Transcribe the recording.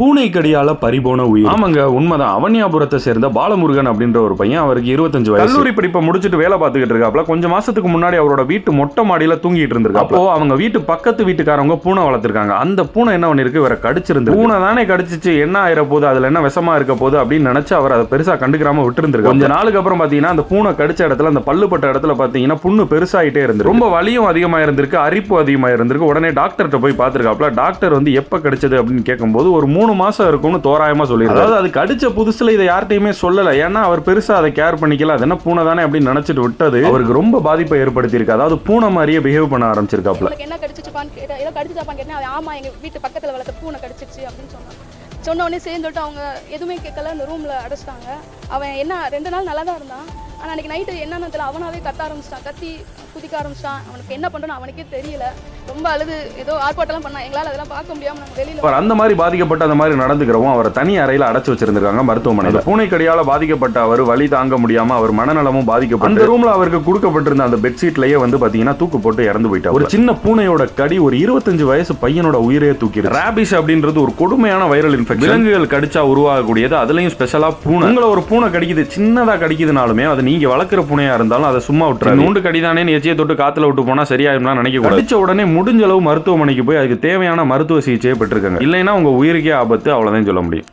பூனை கடியால பறிபோன உயிர். ஆமாங்க, உண்மைதான். அவனியாபுரத்தை சேர்ந்த பாலமுருகன் அப்படின்ற ஒரு பையன், அவருக்கு 25 வயசு. கல்லூரி படிப்பை முடிச்சுட்டு வேலை பார்த்துக்கிட்டு இருக்காப்ல. கொஞ்சம் மாசத்துக்கு முன்னாடி அவரோட வீட்டு மொட்டை மாடியில தூங்கிட்டு இருந்திருக்கு. அப்போ அவங்க வீட்டு பக்கத்து வீட்டுக்காரங்க பூனை வளர்த்திருக்காங்க. அந்த பூனை என்ன பண்ணிருக்கு, இவரை கடிச்சிருந்து. பூனை தானே கடிச்சிச்சு, என்ன ஆயிர போது, அதுல என்ன விஷமா இருக்க போது அப்படின்னு நினைச்சு அவர் அதை பெருசா கண்டுக்காம விட்டு இருந்திருக்கு. கொஞ்ச நாளுக்கு அப்புறம் பாத்தீங்கன்னா அந்த பூனை கடிச்ச இடத்துல, அந்த பல்லுப்பட்ட இடத்துல பாத்தீங்கன்னா புண்ணு பெருசாயிட்டே இருந்து, ரொம்ப வலியும் அதிகமா இருந்திருக்கு, அரிப்பு அதிகமா இருந்திருக்கு. உடனே டாக்டர்கிட்ட போய் பார்த்திருக்காப்ல. டாக்டர் வந்து எப்ப கடிச்சது அப்படின்னு கேட்கும்போது ஒரு 3 மாசம் இருக்கும்னு தோராயமா சொல்லிருக்காரு. அதாவது அது கடிச்ச புதுசுல இதை யார்ட்டையுமே சொல்லல. ஏன்னா அவர் பெருசா அதை கேர் பண்ணிக்கல. அது என்ன பூனை தானே அப்படின்னு நினைச்சிட்டு விட்டது அவருக்கு ரொம்ப பாதிப்பை ஏற்படுத்தி இருக்கு. அதாவது பூனை மாதிரியே பிஹேவ் பண்ண ஆரம்பிச்சிருக்காப்ல. என்ன கடிச்சிச்சுப்பான்னு கேட்டா, ஏதோ கடிச்சிச்சாப்பான்னு கேட்டேன். ஆமா, எங்க வீட்டு பக்கத்துல வளர்த்த பூனை கடிச்சிச்சு அப்படின்னு சொன்னான். சொன்ன உடனே சேர்ந்துட்டு அவங்க எதுவுமே கேட்கல, அந்த ரூம்ல அடைச்சிட்டாங்க. அவன் என்ன 2 நாள் நல்லா தான் இருந்தான். ஆனால் அன்றைக்கி நைட்டு என்னன்னு தெரியல, அவனாவே கத்த ஆரம்பிச்சிட்டான், கத்தி குதிக்க ஆரம்பிச்சிட்டான். அவனுக்கு என்ன பண்ணுறோன்னு அவனுக்கே தெரியல. ரொம்ப அழுது ஏதோ ஆர்ப்பாட்டெல்லாம் பண்ணான். எங்களால் அதெல்லாம் பார்க்க முடியாமல் நாங்கள் வெளியில். அந்த மாதிரி பாதிக்கப்பட்ட அந்த மாதிரி நடந்துக்கிறவும் அவரை தனி அறையில் அடைச்சு வச்சிருந்திருக்காங்க மருத்துவமனையில். பூனைக்கடியால் பாதிக்கப்பட்ட அவர் வலி தாங்க முடியாமல் அவர் மனநலமும் பாதிக்கப்பட்ட அந்த ரூமில் அவருக்கு கொடுக்கப்பட்டிருந்த அந்த பெட்ஷீட்லேயே வந்து பார்த்தீங்கன்னா தூக்கு போட்டு இறந்து போயிட்டார். ஒரு சின்ன பூனையோட கடி ஒரு 25 வயசு பையனோட உயிரையே தூக்கிடுது. ராபிஸ் அப்படின்றது ஒரு கொடுமையான வைரல் இன்ஃபெக்ஷன். விலங்குகள் கடிச்சா உருவாகக்கூடியது. அதுலயும் ஸ்பெஷலா பூனை. உங்களை ஒரு பூனை கடிக்குது, சின்னதா கடிக்குதுனாலுமே அது நீங்க வளர்க்குற பூனையா இருந்தாலும் அதை சும்மா விட்டுரு. நூண்டு கடிதானே எச்சியை தொட்டு காத்துல விட்டு போனா சரியாயிரும்லாம் நினைக்க கூடாது. கடிச்ச உடனே முடிஞ்ச அளவு மருத்துவமனைக்கு போய் அதுக்கு தேவையான மருத்துவ சிகிச்சையை பெற்றிருக்காங்க. இல்லைன்னா உங்க உயிருக்கே ஆபத்து, அவ்வளவுதான் சொல்ல முடியும்.